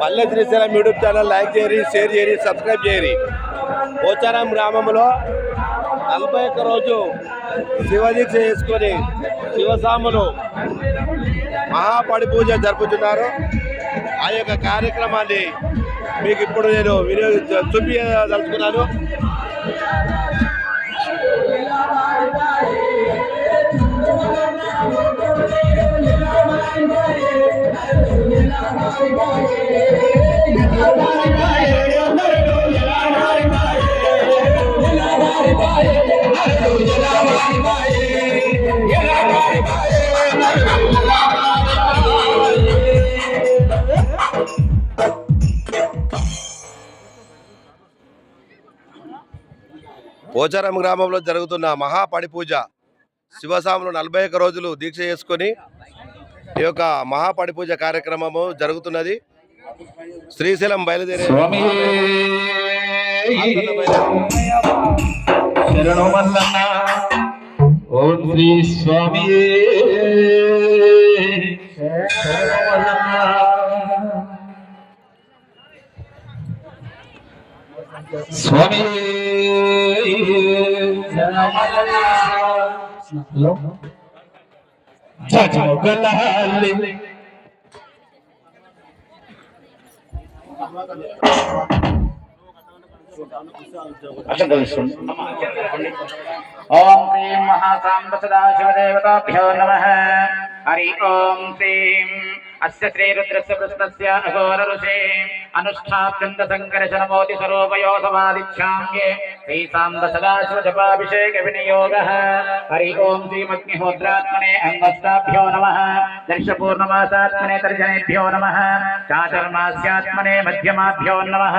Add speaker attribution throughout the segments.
Speaker 1: పల్లె Srisailam YouTube channel like చేయరి, share చేయరి, సబ్స్క్రైబ్ చేయరి. పోచారం గ్రామంలో 41 రోజు శివదీక్ష చేసుకొని శివసాములు మహాపడి పూజ జరుపుతున్నారు. ఆ యొక్క కార్యక్రమాన్ని మీకు ఇప్పుడు నేను చూపించదలుచుకున్నాను. పోచారం గ్రామంలో జరుగుతున్న మహాపడి పూజ శివసాములు 41 రోజులు దీక్ష చేసుకొని ఈ యొక్క మహాపడి పూజ కార్యక్రమము జరుగుతున్నది. శ్రీశైలం బయలుదేరే
Speaker 2: ఓం శ్రీ స్వామి స్వామి జగలాలి
Speaker 3: ఓం శ్రీం మహాసాంబ సదాశివదేవతాభ్యో నమః. హరి ఓం శ్రీం అస్య శ్రీరుద్రస్య కృష్ణస్య అఘోర ఋషే అనుష్ఠాప్యంత సంకర్షణమోతి స్వరూపయో సమాదిచ్ఛామ్యే శ్రీ సాంబ సదాశివ జపాభిషేక వినియోగః. హరి ఓం శ్రీమగ్నిహోత్రాత్మనే అంగస్తాభ్యో నమః. దర్శపూర్ణమాసాత్మనే తర్జనేభ్యో నమః. చాతుర్మాస్యాత్మనే మధ్యమాభ్యో నమః.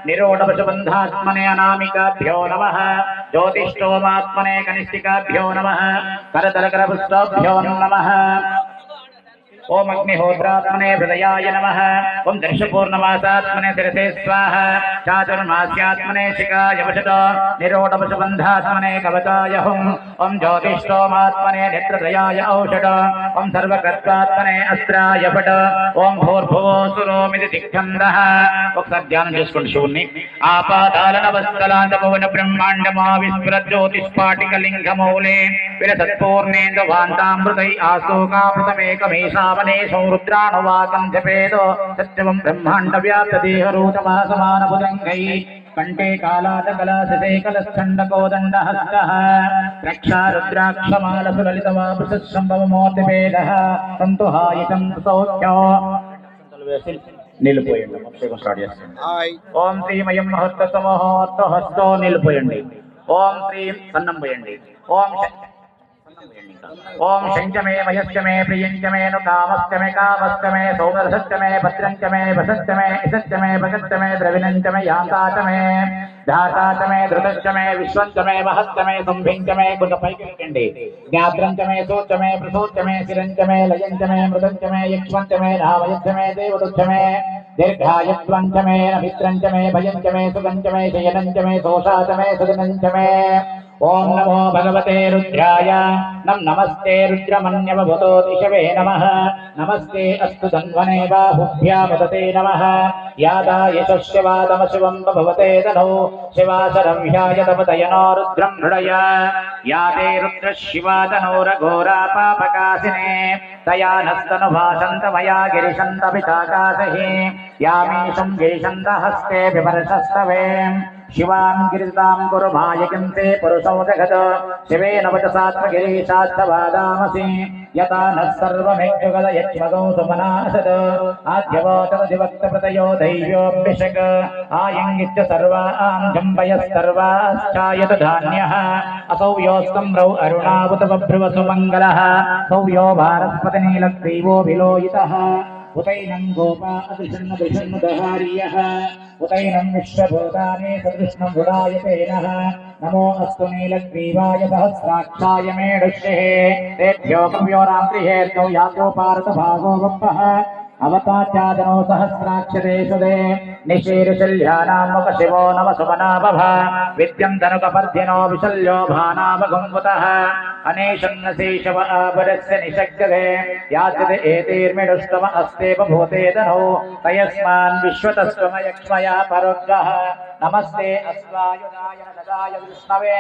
Speaker 3: నిరోఢపశుబంధాత్మనే అనామికాభ్యో నమః. జ్యోతిష్టోమాత్మనే కనిష్ఠికాభ్యో నమః. కరతలకరపుష్పాభ్యో నమః. ఓం అగ్నిహోత్రాత్మనే హృదయాయ నమః. ఓం దర్శపూర్ణమాసాత్మనే శిరసే స్వాహా. చాతుర్మాస్యాత్మనే శిఖాయ వశత. నిరోఢపశుబంధాత్మనే కవచాయ హుం. ఓం జ్యోతిష్టోమాత్మనే నేత్రద్రయాయ ఔషధ. ఓం సర్వకర్తాత్మనే అస్త్రాయ ఫట. ఓం భూర్భువోసురోమితి దిగ్బంధః. ఒకసారి ధ్యానం చేసుకోండి శివుణ్ణి. ఆపాతాళనవస్థలాంత పవన బ్రహ్మాండమా విస్ఫురజ్యోతిస్ఫాటికలింగమౌలే విరసత్పూర్ణేంద్రవాంతామృతై ఆశోకామృతమేకమేషా రుద్రాణువాకం జపేదో సత్యం బ్రహ్మాండ వ్యాప్త దేహరూతమాసమానభుజంగై కంఠే కాలాటకలాశే కలస్ఖండకోదండహస్తః రక్షా రుద్రాక్షమాలసులలితవాపుషంభవమూర్తిభేదః సంతుహాయితం సౌఖ్యో నిలిపోయండి. అభిషేకం స్టార్ట్ చేస్తాం. ఓం శ్రీమయం మహోత్తమోహోత్తహస్తో నిలిపోయండి. ఓం శ్రీం సన్నం పోయండి. ఓం శంచమే మయశ్చమే ప్రియంచమే ను కామశ్చమే కామశ్చమే సౌమరసశ్చమే భద్రంచమే వసశ్చమే ఇసశ్చమే భగశ్చమే ద్రవిణంచమే యాంతాచమే ధాతాచమే ధృతశ్చమే విశ్వంచమే మహశ్చమే తుంభించమే కుటపైకండి జ్ఞాత్రంచమే సూచమే ప్రసూచమే శిరంచమే లయంచమే మృదంచమే యక్ష్వంచమే నామయశ్చమే దేవదుచ్చమే దీర్ఘాయత్వంచమే నమిత్రంచమే భయంచమే సుగంచమే శయనంచమే సోషాచమే సుగనంచమే. ఓం నమో భగవతే రుద్రాయ. నమస్తే రుద్రమన్యవభూతో దిశవే నమః. నమస్తే అస్తు ధన్వనే బాహుభ్యామదతే నమః. యాదా యశస్య వాదమ శివం భవతే తనో శివాసరం హ్యాయతమదయనో రుద్రం హృదయ. యాదే రుద్ర శివాదనోరఘోరా పాపకాసినే తయా నస్తను భాషంత మయా గిరిశంత పితాకాశహి యామీశం జైషంత హస్తే విమర్శస్తవే. శివాం గిరితాం కురు మాయకింతే పురుషౌ జగత్ శివేన వచసాత్మగిరీశాస్తవాదామసి యతా నః సర్వమేజ్జగద యజ్మగౌ సుమనాసద్ ఆద్యవోచన దివక్త ప్రతయో దైవ్యోభిషక్ ఆయంగిచ్చ సర్వాం జంబయస్తర్వాశ్చాయత ధాన్యః అసౌ యోస్తంభ్రౌ అరుణావుత బభ్రువసు మంగళః సౌవ్యో భారస్పతి నీలగ్రీవో విలోయితః ఉతైనం గోపా అదృశన్న దృశన్న దహార్యః ఉతైనం విశ్వభూతాని సదృష్ణం గుడాయతేనః నమో అస్తు నీలగ్రీవాయ సహస్రాక్షాయ మేఢుష్యే తేభ్యో కవ్యో రాత్రిహేర్గౌ యాతో పారత భాగో గొప్పః అవతాచాదనో సహస్రాక్షరేషుదే నిశీర్షల్యానాముక శివో నమ సుమనాభవ విద్యం ధనుకపర్ధినో విశల్యో భానామగంవతః అనేషన్నశేషవ ఆభరస్య నిషగ్గదే యాచతే ఏతైర్మిడుష్టమ అస్తేవ భూతేదనో తయస్మాన్ విశ్వతస్వమయక్ష్మయా పరోగ్రః నమస్తే అస్వాయుధాయ నదాయ విష్ణవే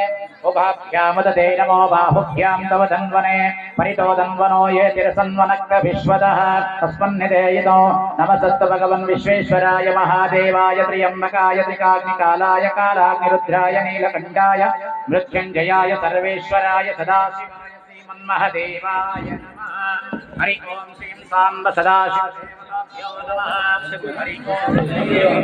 Speaker 3: ఉభాభ్యామదతే నమో బాహుభ్యాం తవ ధన్వనే పరితో ధన్వనో ఏ తిరసన్వనక్త విశ్వదః తస్మన్నిదేయితో నమస్తు భగవన్ విశ్వేశ్వరాయ మహాదేవాయ త్ర్యంబకాయ త్రికాగ్నికాలాయ కాలాగ్నిరుద్రాయ నీలకంఠాయ మృత్యుంజయాయ సర్వేశ్వరాయ సదాశివాయ శ్రీమన్మహదేవాయ నమః హరి ఓం శ్రీం సాంబ సదాశివదేవతాభ్యో నమః హరి ఓం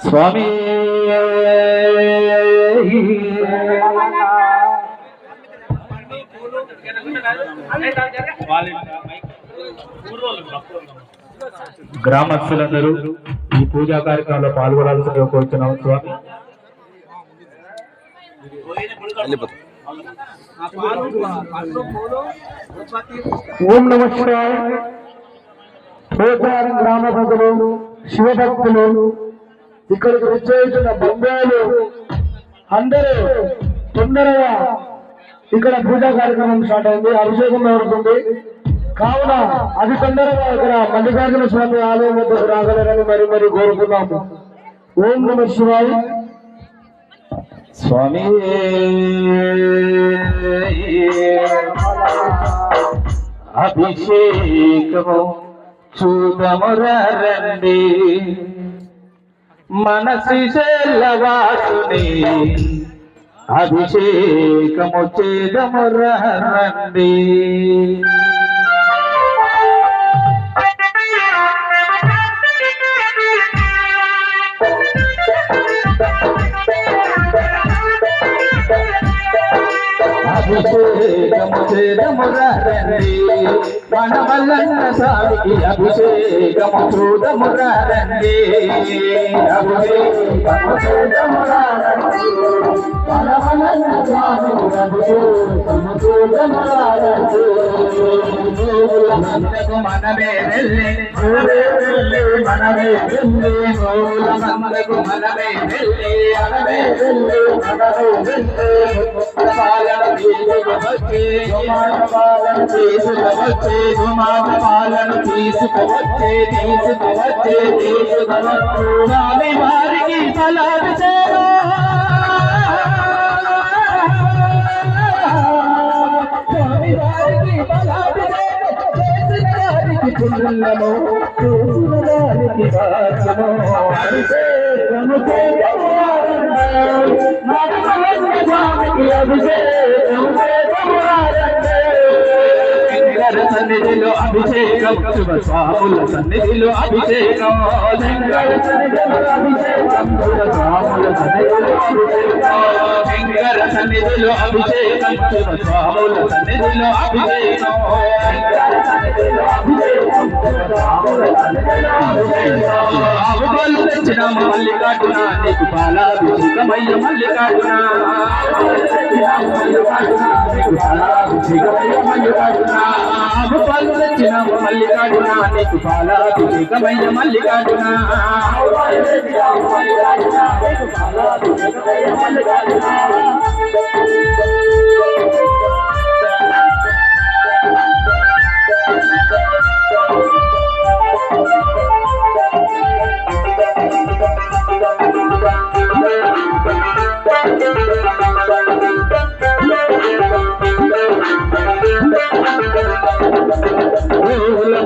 Speaker 2: స్వామి గ్రామస్తులందరూ ఈ పూజా కార్యక్రమంలో పాల్గొనాల్సిందిగా కోరుతున్నాం స్వామి.
Speaker 4: ఓం నమ శివాయ. పోచారం గ్రామ ప్రజలు, శివభక్తులు, ఇక్కడికి వచ్చేసిన బంధువులు అందరూ తొందరగా ఇక్కడ పూజా కార్యక్రమం స్టార్ట్ అయింది, అభిషేకం జరుగుతుంది. కావున అతి తొందరగా ఇక్కడ మల్లికార్జున స్వామి ఆలయం వద్దకు రాగలరని మరి కోరుతున్నాము. ఓం నమ శివాయ.
Speaker 2: స్వామి అభిషేకము చూదమురండి మనసి చెల్లవాసుని అభిషేకము చేదమురండి. అభిషేకము చేదమురండి మనమల్లన్న స్వామికి అభిషేకము చూదమురండి. అభిషేకము చేదమురండి మనమల్లన్న స్వామికి అభిషేకము చూదమురండి. మందకు మనమే వెళ్ళి మనమే వెళ్ళి మూల మందకు మనమే వెళ్ళి మనమే వెళ్ళి మనమే వెళ్ళి పాలన తీసుకువచ్చి పాలన తీసుకువచ్చి పాలన తీసుకువచ్చి తీసుకువచ్చి తీసుకువచ్చు స్వామి వారికి ఫలాభిషేకం స్వామి వారికి ఫలాభిషేకం చేసిన వారికి పుణ్యము చేసిన వారికి భాగ్యము అభిషేకము చేయము స్వామికి అభిషేకం శంకర సన్నిధిలో అభిషేకం శుభ స్వాముల సన్నిధిలో అభిషేకం శంకర సన్నిధిలో అభిషేకం శుభ స్వాముల సన్నిధిలో అభిషేకం శంకర సన్నిధిలో అభిషేకం శుభ స్వాముల సన్నిధిలో అభిషేకం శంకర సన్నిధిలో అభిషేకం శుభ స్వాముల సన్నిధిలో అభిషేకం ఆవులు తెచ్చిన మల్లికార్జున నీకు పాలాభిషేకమయ్య మల్లికార్జున ఆవు పాలు తెచ్చిన మల్లికార్జున నీకు పాలాభిషేకమయ్య మల్లికార్జున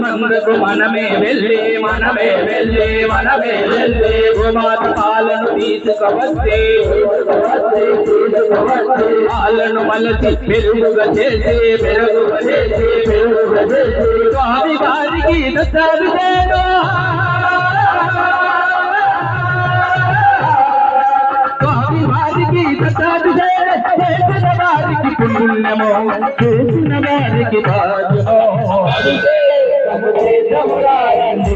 Speaker 2: మందకు మనమే వెళ్ళి మనమే వెళ్ళి మనమే వెళ్ళి గోమాత పాలను తీసుకువచ్చి పాలను మలచి పెరుగుగా చేసి పెరుగుగా చేసి పెరుగుగా చేసి స్వామి వారికి దత్తాభిషేకం స్వామి వారికి దత్తాభిషేకం చేసిన వారికి పుణ్యము చేసిన వారికి భాగ్యము అభిషేకము చేద్దాము రండి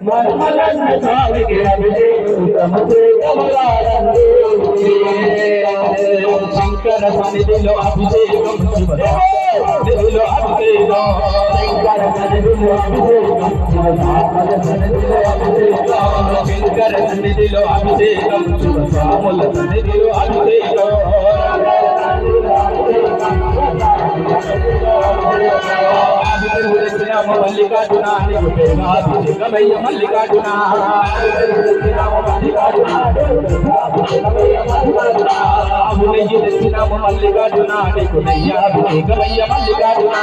Speaker 4: మర్మలన్న స్వామికి అభిషేకములారండి శంకర సన్నిధిలో అభిషేకం సన్నిధిలో అభిషేకం శంకర సన్నిధిలో అభిషేకం సన్నిధిలో అభిషేకం శంకర సన్నిధిలో అభిషేకం స్వాముల సన్నిధిలో అభిషేకం మల్లికార్జున అభిషేకమయ్య మల్లికార్జున అభినయ్య తెచ్చినాము మల్లికార్జున నీకు అభిషేకమయ్య Mallikarjuna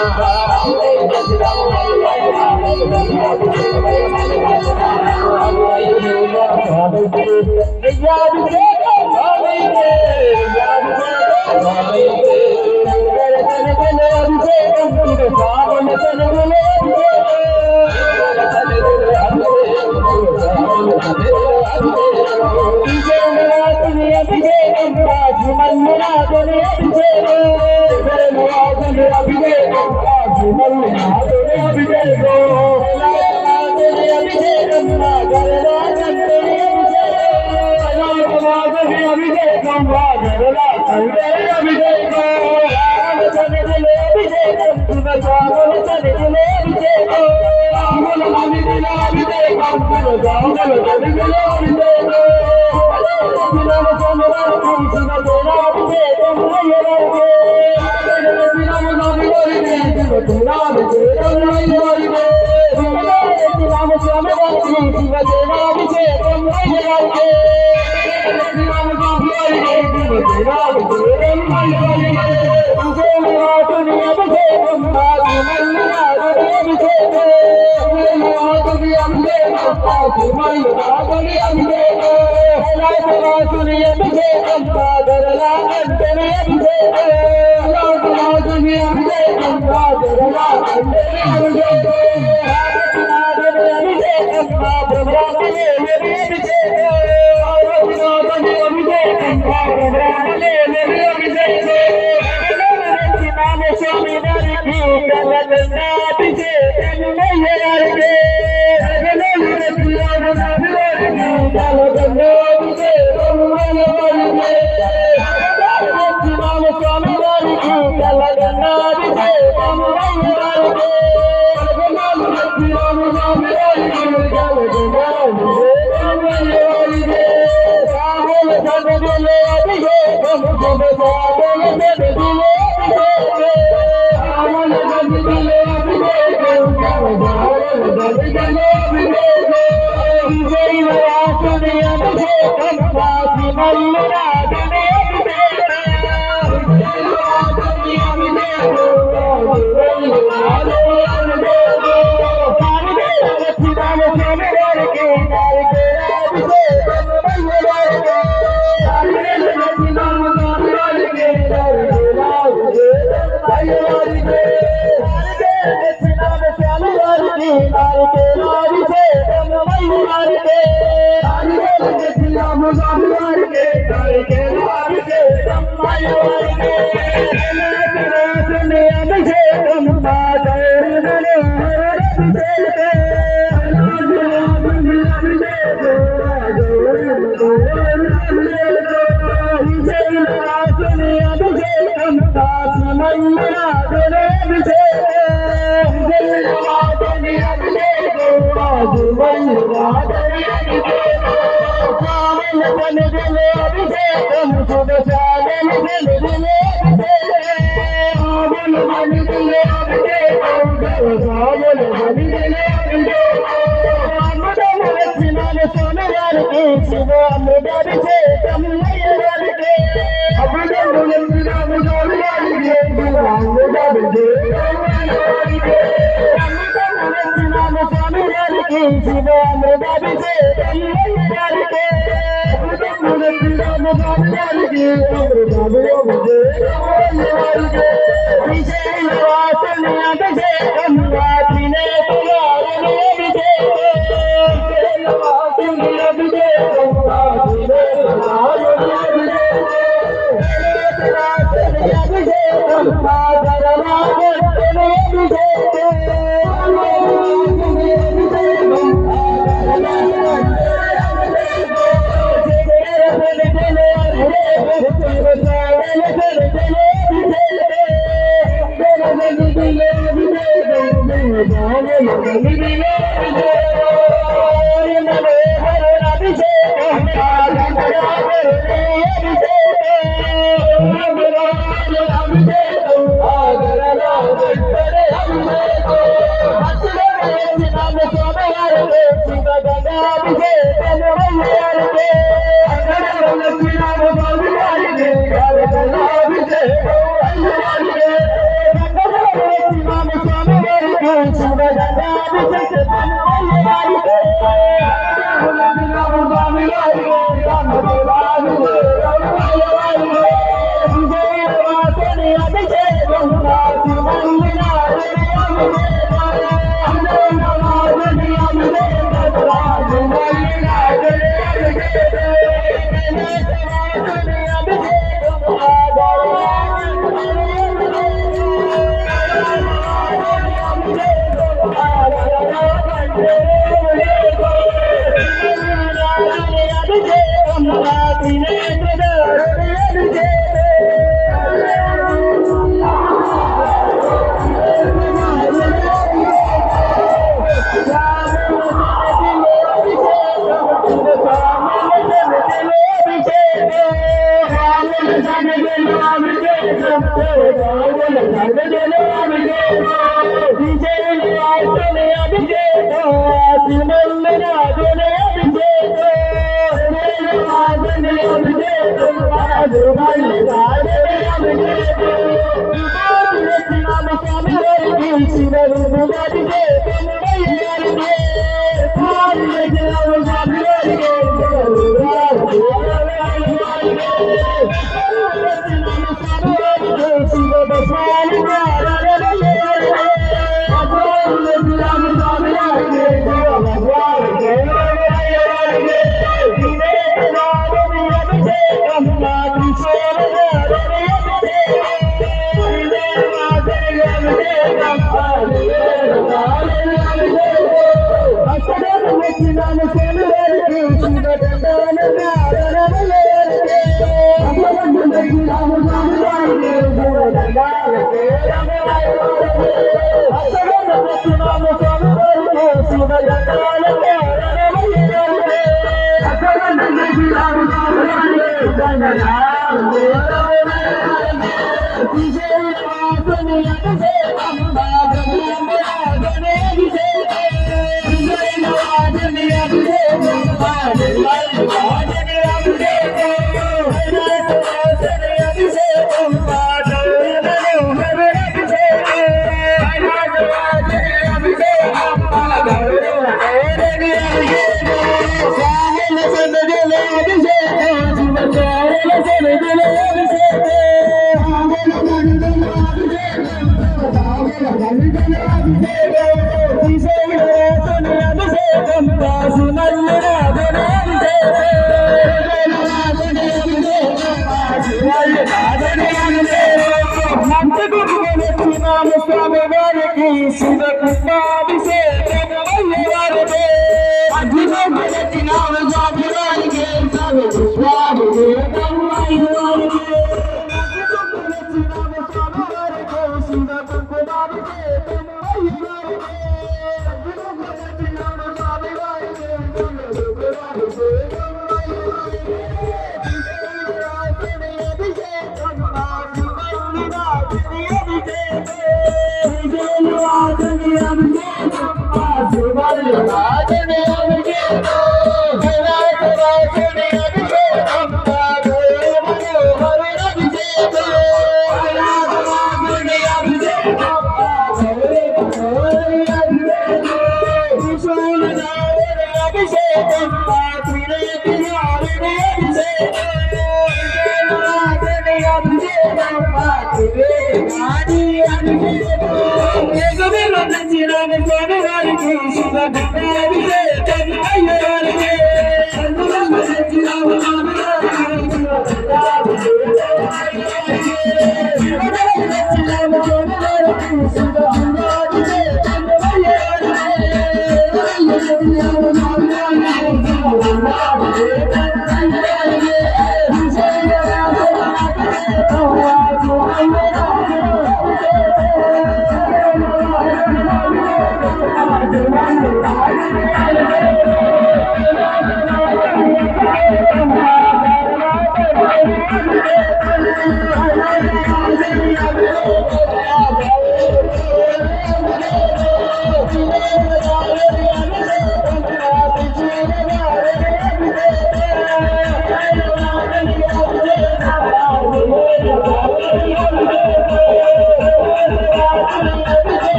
Speaker 5: Thank you.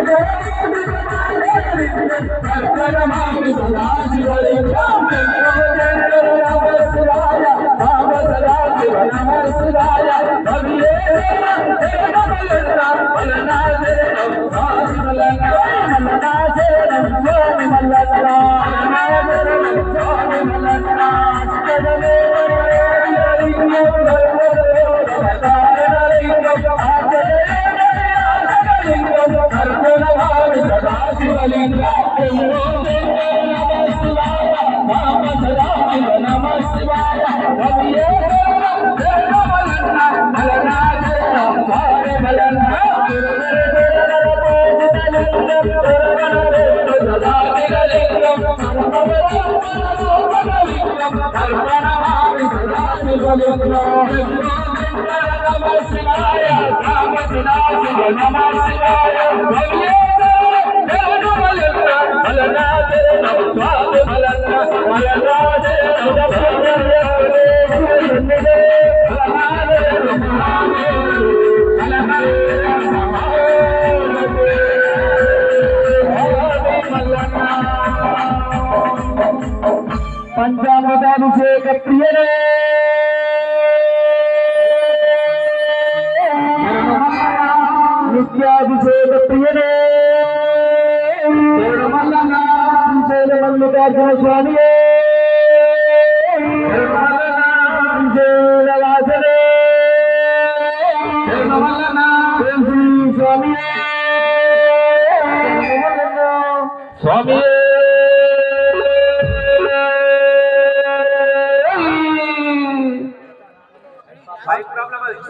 Speaker 4: Thank you. పంచామృతాభిషేక ప్రియనే నిత్యాభిషేక ప్రియనే Mallikarjuna స్వామియే వాసనే స్వామియే స్వామియే మైక్ ప్రాబ్లం అది